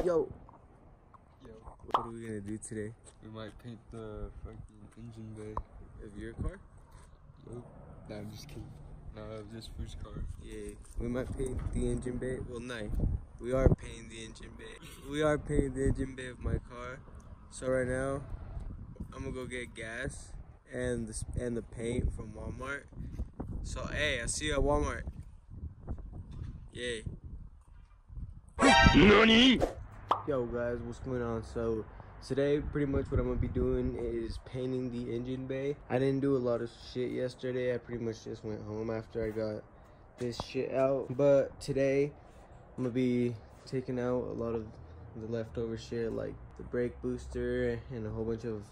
Yo, what are we gonna do today? We might paint the fucking engine bay Of your car? Nope. Nah, I'm just kidding. No, just first car. Yeah, we might paint the engine bay. Well, no, we are painting the engine bay. We are painting the engine bay of my car. So right now, I'm gonna go get gas and the paint from Walmart. So hey, I see you at Walmart. Yay. NANI? Yo guys, what's going on? So today pretty much what I'm gonna be doing is painting the engine bay. I didn't do a lot of shit yesterday. I pretty much just went home after I got this shit out. But today I'm gonna be taking out a lot of the leftover shit, like the brake booster and a whole bunch of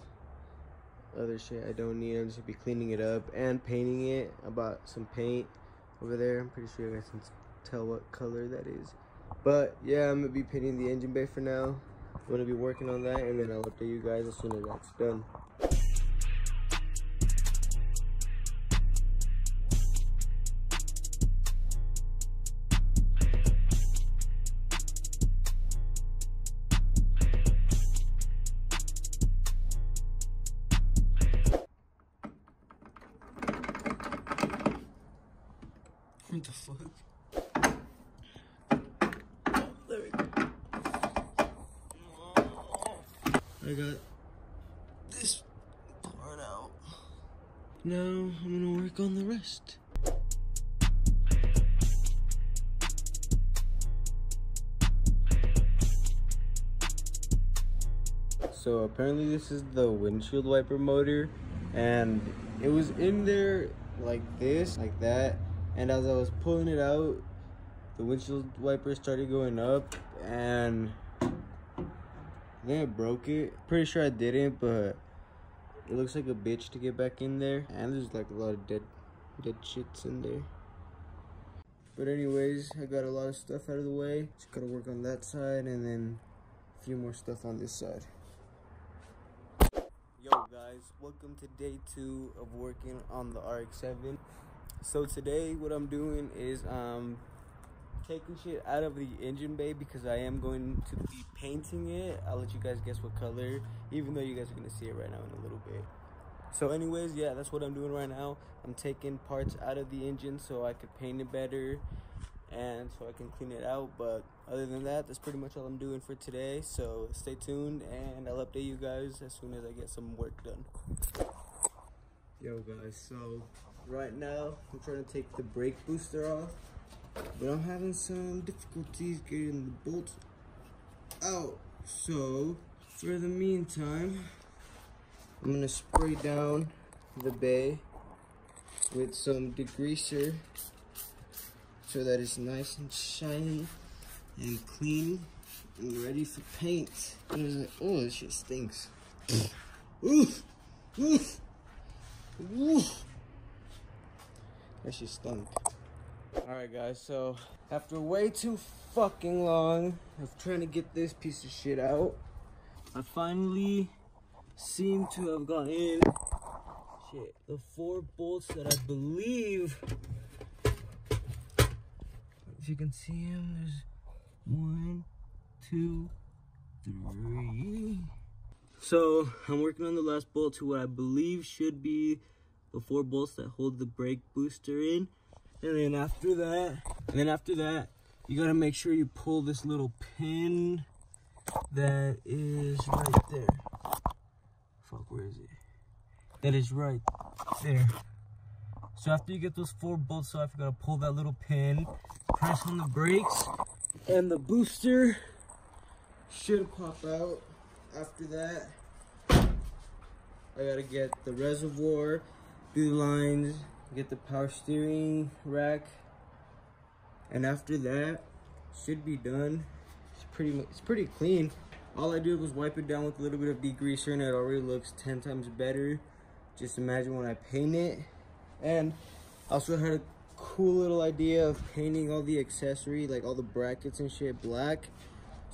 other shit I don't need. I'm just gonna be cleaning it up and painting it. I bought some paint over there. I'm pretty sure you guys can tell what color that is. But yeah, I'm gonna be painting the engine bay for now. I'm gonna be working on that, and then I'll update you guys as soon as that's done. What the fuck? There we go. I got this part out. Now I'm gonna work on the rest. So apparently this is the windshield wiper motor, and it was in there like this, like that, and as I was pulling it out, the windshield wiper started going up, and then I broke it. Pretty sure I didn't, but it looks like a bitch to get back in there, and there's like a lot of dead shits in there. But anyways, I got a lot of stuff out of the way. Just gotta work on that side, and then a few more stuff on this side. Yo guys, welcome to day 2 of working on the Rx7. So today what I'm doing is taking shit out of the engine bay because I am going to be painting it. I'll let you guys guess what color, even though you guys are gonna see it right now in a little bit. So anyways, yeah, that's what I'm doing right now. I'm taking parts out of the engine so I could paint it better and so I can clean it out. But other than that, that's pretty much all I'm doing for today. So stay tuned and I'll update you guys as soon as I get some work done. Yo guys, so right now I'm trying to take the brake booster off, but I'm having some difficulties getting the bolts out. So for the meantime, I'm gonna spray down the bay with some degreaser so that it's nice and shiny and clean and ready for paint. And I was like, oh, this shit stinks. Oof, oof, oof. That shit stunk. Alright guys, so after way too fucking long of trying to get this piece of shit out, I finally seem to have gotten the 4 bolts that I believe, if you can see them, there's 1, 2, 3. So I'm working on the last bolt to what I believe should be the 4 bolts that hold the brake booster in. And then after that, you gotta make sure you pull this little pin that is right there. Fuck, where is it? That is right there. So after you get those 4 bolts off, you gotta pull that little pin, press on the brakes, and the booster should pop out. After that, I gotta get the reservoir, do the lines, get the power steering rack, and after that should be done. It's pretty clean. All I did was wipe it down with a little bit of degreaser and it already looks 10 times better. Just imagine when I paint it. And I also had a cool little idea of painting all the accessory, like all the brackets and shit, black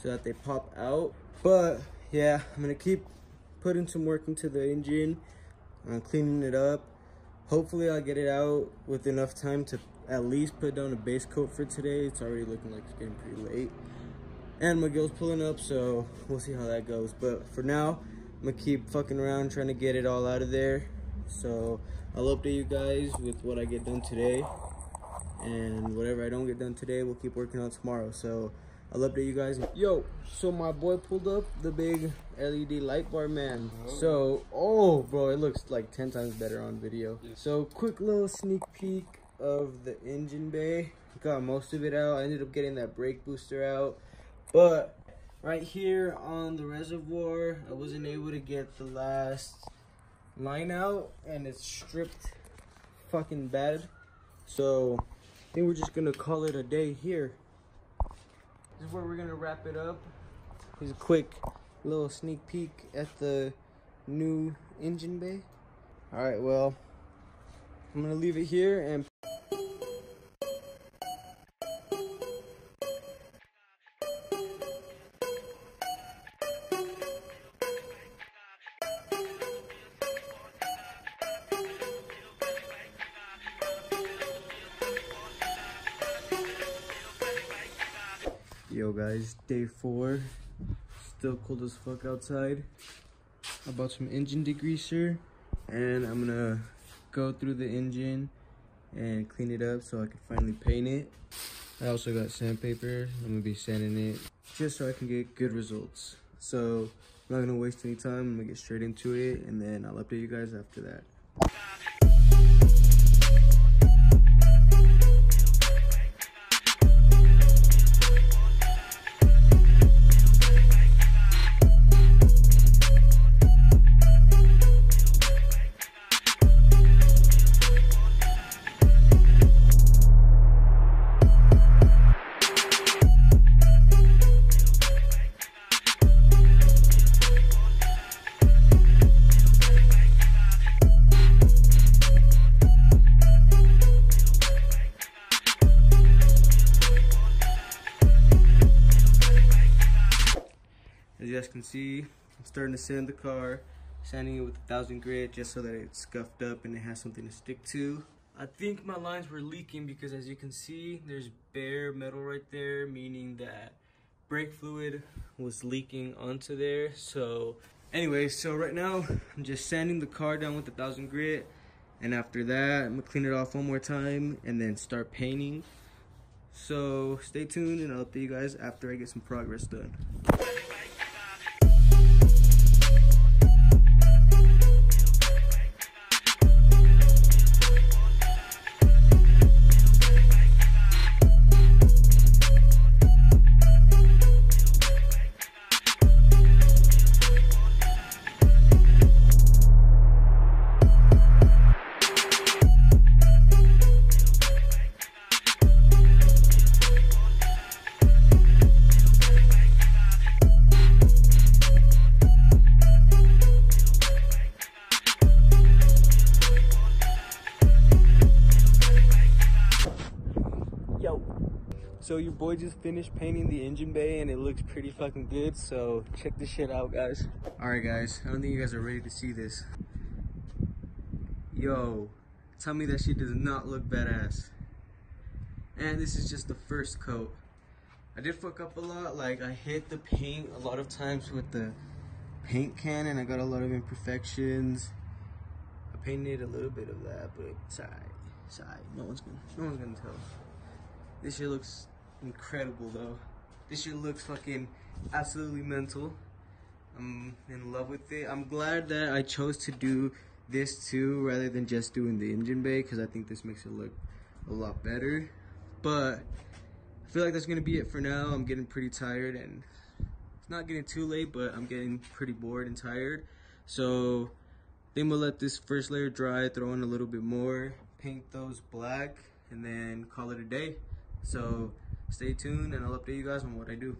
so that they pop out. But yeah, I'm gonna keep putting some work into the engine, cleaning it up. Hopefully I'll get it out with enough time to at least put down a base coat for today. It's already looking like it's getting pretty late. And Miguel's pulling up, so we'll see how that goes. But for now, I'm gonna keep fucking around trying to get it all out of there. So I'll update you guys with what I get done today. And whatever I don't get done today, we'll keep working on tomorrow. So I'll update you guys. Yo, so my boy pulled up the big LED light bar, man. So, oh, bro, it looks like 10 times better on video. So quick little sneak peek of the engine bay. Got most of it out. I ended up getting that brake booster out. But right here on the reservoir, I wasn't able to get the last line out, and it's stripped fucking bad. So I think we're just gonna call it a day here. This is where we're gonna wrap it up. Here's a quick little sneak peek at the new engine bay. All right, well, I'm gonna leave it here and yo guys, day 4, still cold as fuck outside. I bought some engine degreaser and I'm gonna go through the engine and clean it up so I can finally paint it. I also got sandpaper. I'm gonna be sanding it just so I can get good results. So I'm not gonna waste any time. I'm gonna get straight into it and then I'll update you guys after that. As you guys can see, I'm starting to sand the car, sanding it with 1000 grit just so that it's scuffed up and it has something to stick to. I think my lines were leaking because as you can see, there's bare metal right there, meaning that brake fluid was leaking onto there. So anyway, so right now I'm just sanding the car down with 1000 grit, and after that I'm gonna clean it off one more time and then start painting. So stay tuned and I'll update you guys after I get some progress done. So your boy just finished painting the engine bay and it looks pretty fucking good, so check this shit out, guys. Alright guys, I don't think you guys are ready to see this. Yo, tell me that shit does not look badass. And this is just the first coat. I did fuck up a lot, like I hit the paint a lot of times with the paint can and I got a lot of imperfections. I painted a little bit of that, but it's alright. No one's gonna tell. This shit looks incredible though. This shit looks fucking absolutely mental. I'm in love with it. I'm glad that I chose to do this too rather than just doing the engine bay, because I think this makes it look a lot better. But I feel like that's gonna be it for now. I'm getting pretty tired and it's not getting too late, but I'm getting pretty bored and tired. So I think we'll let this first layer dry, throw in a little bit more paint those black and then call it a day. So stay tuned and I'll update you guys on what I do.